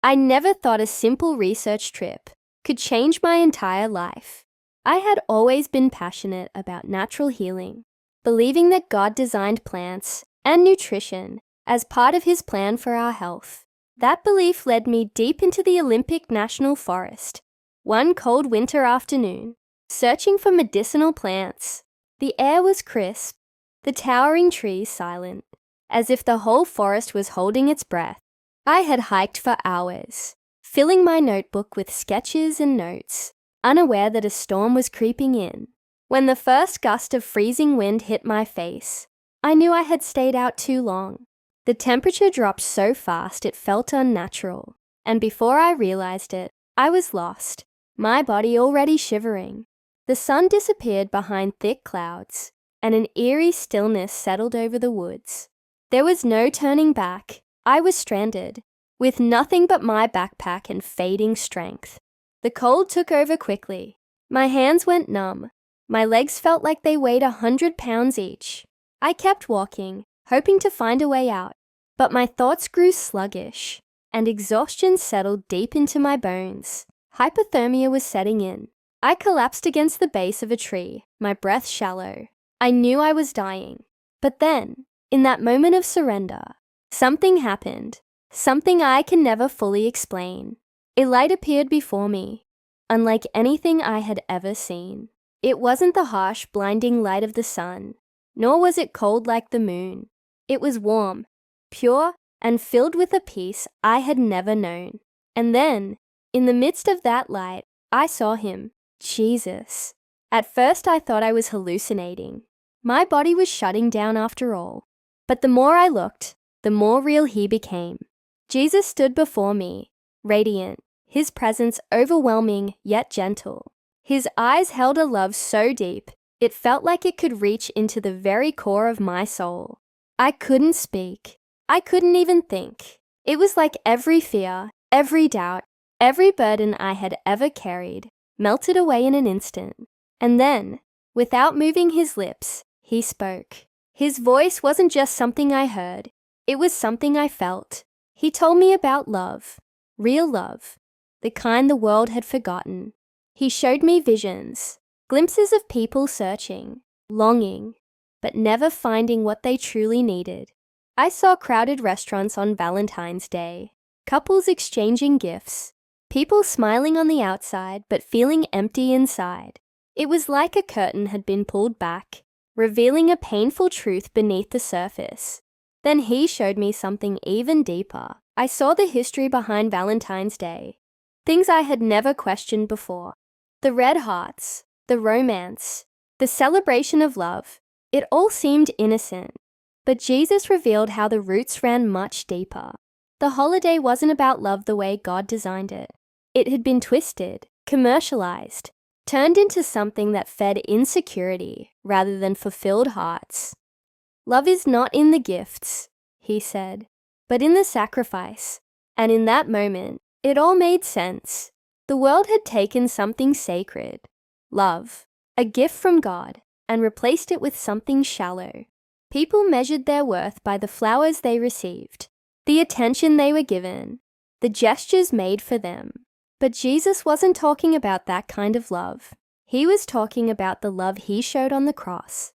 I never thought a simple research trip could change my entire life. I had always been passionate about natural healing, believing that God designed plants and nutrition as part of His plan for our health. That belief led me deep into the Olympic National Forest, one cold winter afternoon, searching for medicinal plants. The air was crisp, the towering trees silent, as if the whole forest was holding its breath. I had hiked for hours, filling my notebook with sketches and notes, unaware that a storm was creeping in. When the first gust of freezing wind hit my face, I knew I had stayed out too long. The temperature dropped so fast it felt unnatural, and before I realized it, I was lost, my body already shivering. The sun disappeared behind thick clouds, and an eerie stillness settled over the woods. There was no turning back. I was stranded, with nothing but my backpack and fading strength. The cold took over quickly. My hands went numb. My legs felt like they weighed 100 pounds each. I kept walking, hoping to find a way out, but my thoughts grew sluggish, and exhaustion settled deep into my bones. Hypothermia was setting in. I collapsed against the base of a tree, my breath shallow. I knew I was dying. But then, in that moment of surrender, something happened, something I can never fully explain. A light appeared before me, unlike anything I had ever seen. It wasn't the harsh, blinding light of the sun, nor was it cold like the moon. It was warm, pure, and filled with a peace I had never known. And then, in the midst of that light, I saw Him, Jesus. At first I thought I was hallucinating. My body was shutting down after all. But the more I looked, the more real He became. Jesus stood before me, radiant, His presence overwhelming yet gentle. His eyes held a love so deep, it felt like it could reach into the very core of my soul. I couldn't speak. I couldn't even think. It was like every fear, every doubt, every burden I had ever carried melted away in an instant. And then, without moving His lips, He spoke. His voice wasn't just something I heard. It was something I felt. He told me about love, real love, the kind the world had forgotten. He showed me visions, glimpses of people searching, longing, but never finding what they truly needed. I saw crowded restaurants on Valentine's Day, couples exchanging gifts, people smiling on the outside but feeling empty inside. It was like a curtain had been pulled back, revealing a painful truth beneath the surface. Then He showed me something even deeper. I saw the history behind Valentine's Day, things I had never questioned before. The red hearts, the romance, the celebration of love, it all seemed innocent. But Jesus revealed how the roots ran much deeper. The holiday wasn't about love the way God designed it. It had been twisted, commercialized, turned into something that fed insecurity rather than fulfilled hearts. Love is not in the gifts, He said, but in the sacrifice. And in that moment, it all made sense. The world had taken something sacred, love, a gift from God, and replaced it with something shallow. People measured their worth by the flowers they received, the attention they were given, the gestures made for them. But Jesus wasn't talking about that kind of love. He was talking about the love He showed on the cross,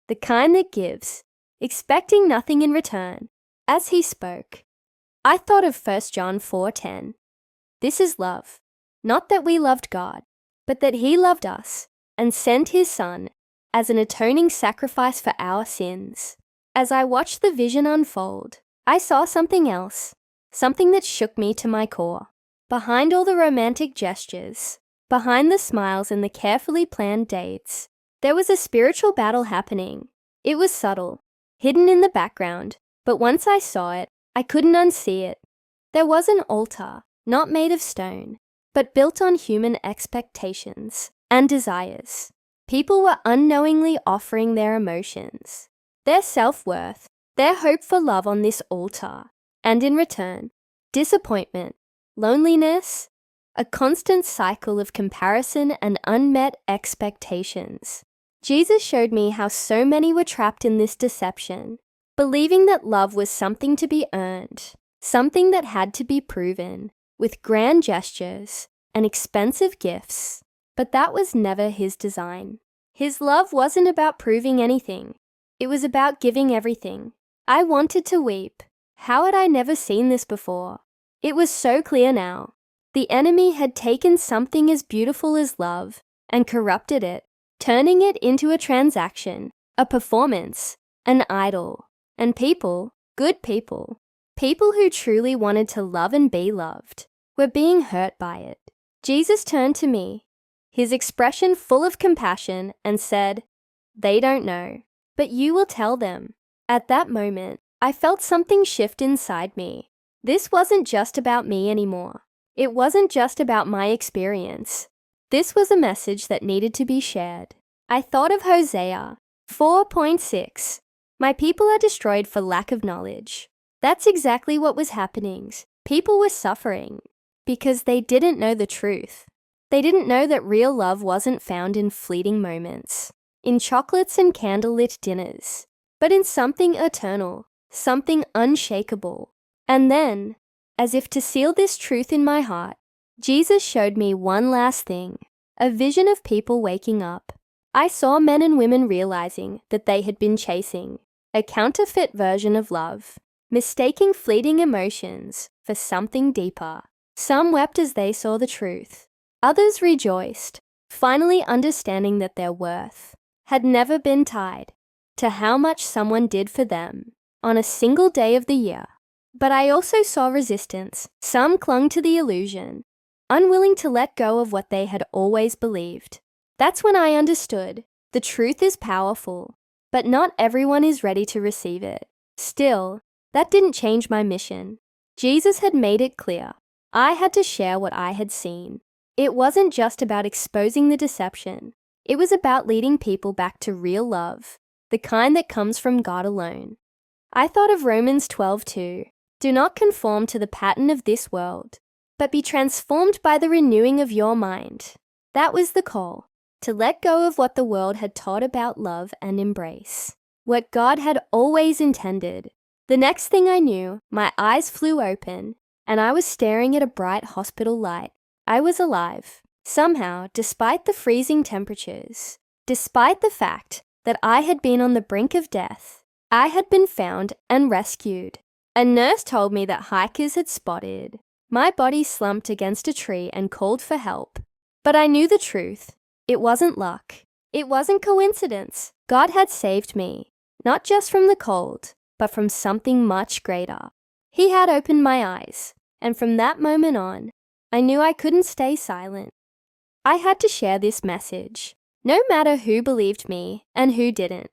the kind that gives, expecting nothing in return. As He spoke, I thought of 1 John 4:10. This is love, not that we loved God, but that He loved us and sent His Son as an atoning sacrifice for our sins. As I watched the vision unfold, I saw something else, something that shook me to my core. Behind all the romantic gestures, behind the smiles and the carefully planned dates, there was a spiritual battle happening. It was subtle, hidden in the background, but once I saw it, I couldn't unsee it. There was an altar, not made of stone, but built on human expectations and desires. People were unknowingly offering their emotions, their self-worth, their hope for love on this altar, and in return, disappointment, loneliness, a constant cycle of comparison and unmet expectations. Jesus showed me how so many were trapped in this deception, believing that love was something to be earned, something that had to be proven. with grand gestures and expensive gifts. But that was never his design. His love wasn't about proving anything. It was about giving everything. I wanted to weep. How had I never seen this before? It was so clear now. The enemy had taken something as beautiful as love and corrupted it, turning it into a transaction, a performance, an idol. And people, good people, people who truly wanted to love and be loved, were being hurt by it. Jesus turned to me, his expression full of compassion, and said, "They don't know, but you will tell them." At that moment, I felt something shift inside me. This wasn't just about me anymore. It wasn't just about my experience. This was a message that needed to be shared. I thought of Hosea 4:6. My people are destroyed for lack of knowledge. That's exactly what was happening. People were suffering because they didn't know the truth. They didn't know that real love wasn't found in fleeting moments, in chocolates and candlelit dinners, but in something eternal, something unshakable. And then, as if to seal this truth in my heart, Jesus showed me one last thing, a vision of people waking up. I saw men and women realizing that they had been chasing a counterfeit version of love, mistaking fleeting emotions for something deeper. Some wept as they saw the truth. Others rejoiced, finally understanding that their worth had never been tied to how much someone did for them on a single day of the year. But I also saw resistance. Some clung to the illusion, unwilling to let go of what they had always believed. That's when I understood the truth is powerful, but not everyone is ready to receive it. Still, that didn't change my mission. Jesus had made it clear. I had to share what I had seen. It wasn't just about exposing the deception. It was about leading people back to real love, the kind that comes from God alone. I thought of Romans 12:2. Do not conform to the pattern of this world, but be transformed by the renewing of your mind. That was the call, to let go of what the world had taught about love and embrace, what God had always intended. The next thing I knew, my eyes flew open, and I was staring at a bright hospital light. I was alive. Somehow, despite the freezing temperatures, despite the fact that I had been on the brink of death, I had been found and rescued. A nurse told me that hikers had spotted my body slumped against a tree and called for help. But I knew the truth. It wasn't luck. It wasn't coincidence. God had saved me, not just from the cold, but from something much greater. He had opened my eyes, and from that moment on, I knew I couldn't stay silent. I had to share this message, no matter who believed me and who didn't,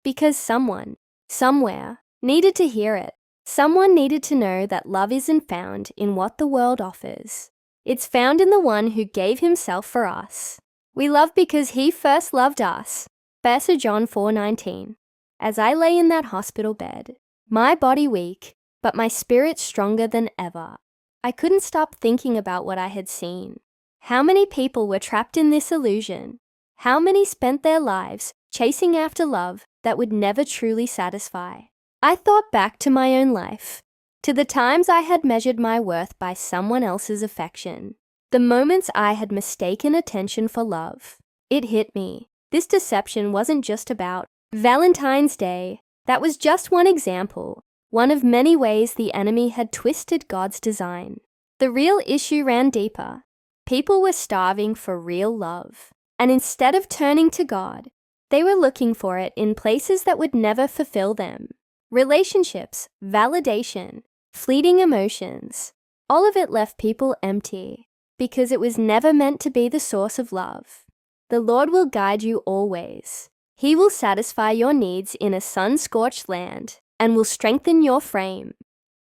because someone, somewhere, needed to hear it. Someone needed to know that love isn't found in what the world offers. It's found in the one who gave himself for us. We love because he first loved us. 1 John 4:19. As I lay in that hospital bed, my body weak, but my spirit stronger than ever, I couldn't stop thinking about what I had seen. How many people were trapped in this illusion? How many spent their lives chasing after love that would never truly satisfy? I thought back to my own life, to the times I had measured my worth by someone else's affection, the moments I had mistaken attention for love. It hit me. This deception wasn't just about Valentine's Day. That was just one example, one of many ways the enemy had twisted God's design. The real issue ran deeper. People were starving for real love, and instead of turning to God, they were looking for it in places that would never fulfill them. Relationships, validation, fleeting emotions, all of it left people empty because it was never meant to be the source of love. The Lord will guide you always. He will satisfy your needs in a sun-scorched land and will strengthen your frame.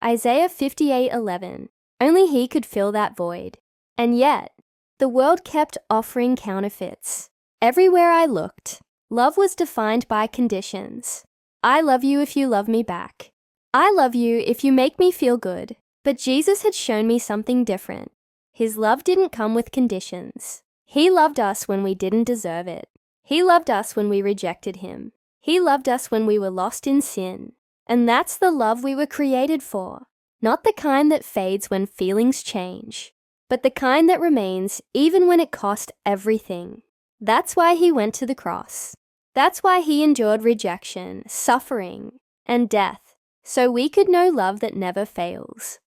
Isaiah 58:11. Only He could fill that void. And yet, the world kept offering counterfeits. Everywhere I looked, love was defined by conditions. I love you if you love me back. I love you if you make me feel good. But Jesus had shown me something different. His love didn't come with conditions. He loved us when we didn't deserve it. He loved us when we rejected Him. He loved us when we were lost in sin. And that's the love we were created for. Not the kind that fades when feelings change, but the kind that remains even when it cost everything. That's why he went to the cross. That's why he endured rejection, suffering, and death, so we could know love that never fails.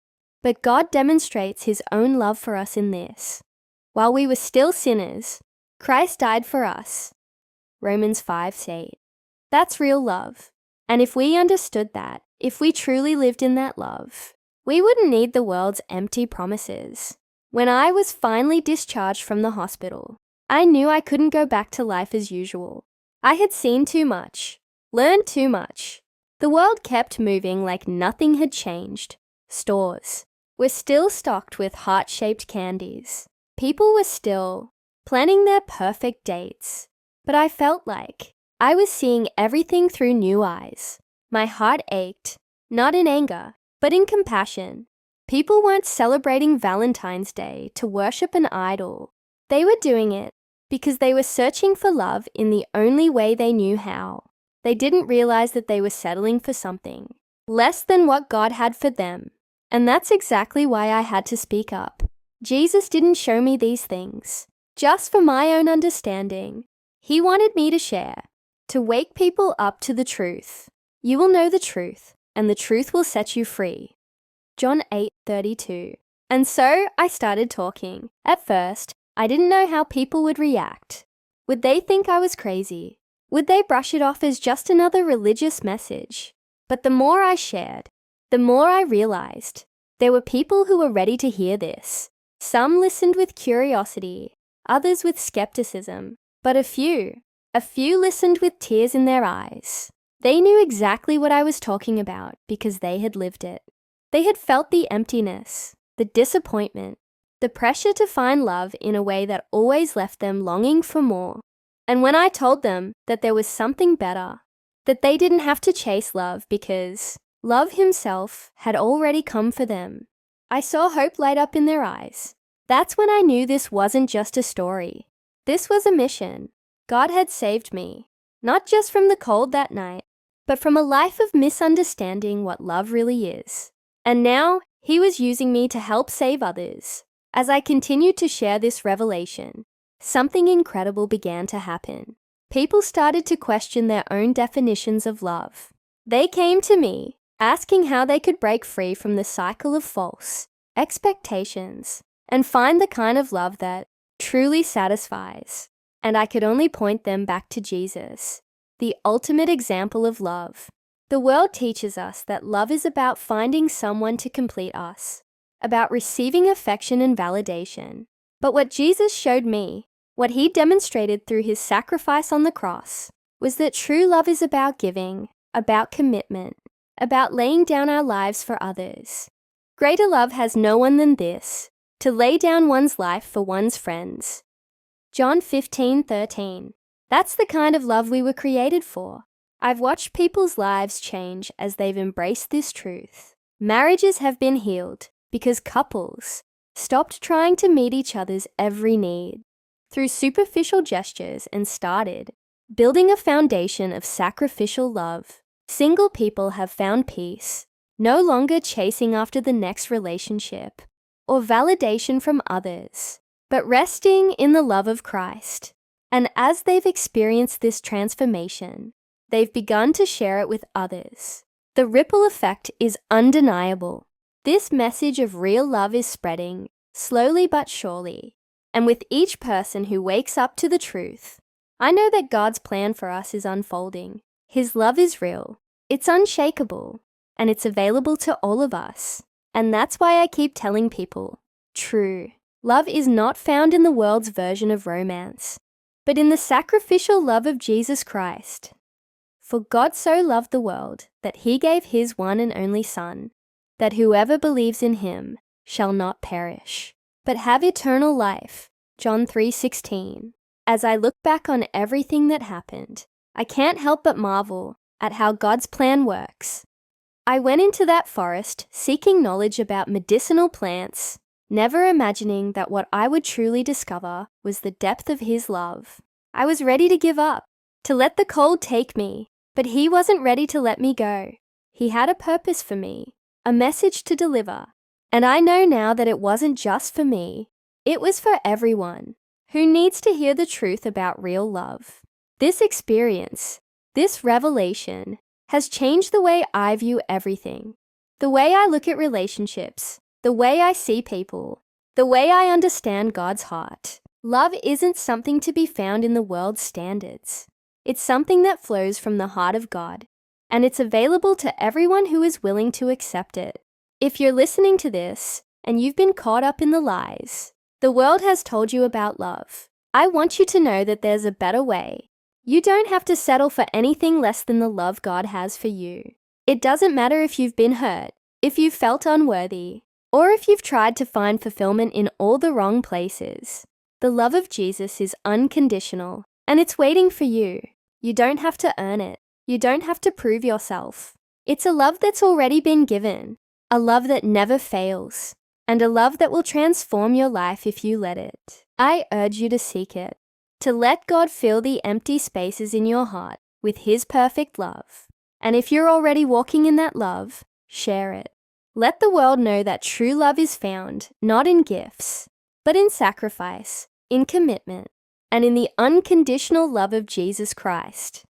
But God demonstrates his own love for us in this. While we were still sinners, Christ died for us. Romans 5:8. That's real love. And if we understood that, if we truly lived in that love, we wouldn't need the world's empty promises. When I was finally discharged from the hospital, I knew I couldn't go back to life as usual. I had seen too much, learned too much. The world kept moving like nothing had changed. Stores were still stocked with heart-shaped candies. People were still planning their perfect dates. But I felt like I was seeing everything through new eyes. My heart ached, not in anger, but in compassion. People weren't celebrating Valentine's Day to worship an idol. They were doing it because they were searching for love in the only way they knew how. They didn't realize that they were settling for something less than what God had for them. And that's exactly why I had to speak up. Jesus didn't show me these things just for my own understanding. He wanted me to share, to wake people up to the truth. You will know the truth, and the truth will set you free. John 8:32. And so I started talking. At first, I didn't know how people would react. Would they think I was crazy? Would they brush it off as just another religious message? But the more I shared, the more I realized there were people who were ready to hear this. Some listened with curiosity, others with skepticism. But a few listened with tears in their eyes. They knew exactly what I was talking about because they had lived it. They had felt the emptiness, the disappointment, the pressure to find love in a way that always left them longing for more. And when I told them that there was something better, that they didn't have to chase love because love himself had already come for them, I saw hope light up in their eyes. That's when I knew this wasn't just a story. This was a mission. God had saved me, not just from the cold that night, but from a life of misunderstanding what love really is. And now, he was using me to help save others. As I continued to share this revelation, something incredible began to happen. People started to question their own definitions of love. They came to me, asking how they could break free from the cycle of false expectations and find the kind of love that truly satisfies. And I could only point them back to Jesus, the ultimate example of love. The world teaches us that love is about finding someone to complete us, about receiving affection and validation. But what Jesus showed me, what he demonstrated through his sacrifice on the cross, was that true love is about giving, about commitment, about laying down our lives for others. Greater love has no one than this, to lay down one's life for one's friends. John 15:13. That's the kind of love we were created for. I've watched people's lives change as they've embraced this truth. Marriages have been healed because couples stopped trying to meet each other's every need through superficial gestures and started building a foundation of sacrificial love. Single people have found peace, no longer chasing after the next relationship or validation from others, but resting in the love of Christ. And as they've experienced this transformation, they've begun to share it with others. The ripple effect is undeniable. This message of real love is spreading, slowly but surely. And with each person who wakes up to the truth, I know that God's plan for us is unfolding. His love is real, it's unshakable, and it's available to all of us. And that's why I keep telling people, true love is not found in the world's version of romance, but in the sacrificial love of Jesus Christ. For God so loved the world that he gave his one and only Son, that whoever believes in him shall not perish, but have eternal life. John 3:16. As I look back on everything that happened, I can't help but marvel at how God's plan works. I went into that forest seeking knowledge about medicinal plants, never imagining that what I would truly discover was the depth of his love. I was ready to give up, to let the cold take me, but he wasn't ready to let me go. He had a purpose for me, a message to deliver. And I know now that it wasn't just for me. It was for everyone who needs to hear the truth about real love. This experience, this revelation, has changed the way I view everything. The way I look at relationships, the way I see people, the way I understand God's heart. Love isn't something to be found in the world's standards. It's something that flows from the heart of God, and it's available to everyone who is willing to accept it. If you're listening to this and you've been caught up in the lies the world has told you about love, I want you to know that there's a better way. You don't have to settle for anything less than the love God has for you. It doesn't matter if you've been hurt, if you've felt unworthy, or if you've tried to find fulfillment in all the wrong places. The love of Jesus is unconditional, and it's waiting for you. You don't have to earn it. You don't have to prove yourself. It's a love that's already been given, a love that never fails, and a love that will transform your life if you let it. I urge you to seek it, to let God fill the empty spaces in your heart with His perfect love. And if you're already walking in that love, share it. Let the world know that true love is found not in gifts, but in sacrifice, in commitment, and in the unconditional love of Jesus Christ.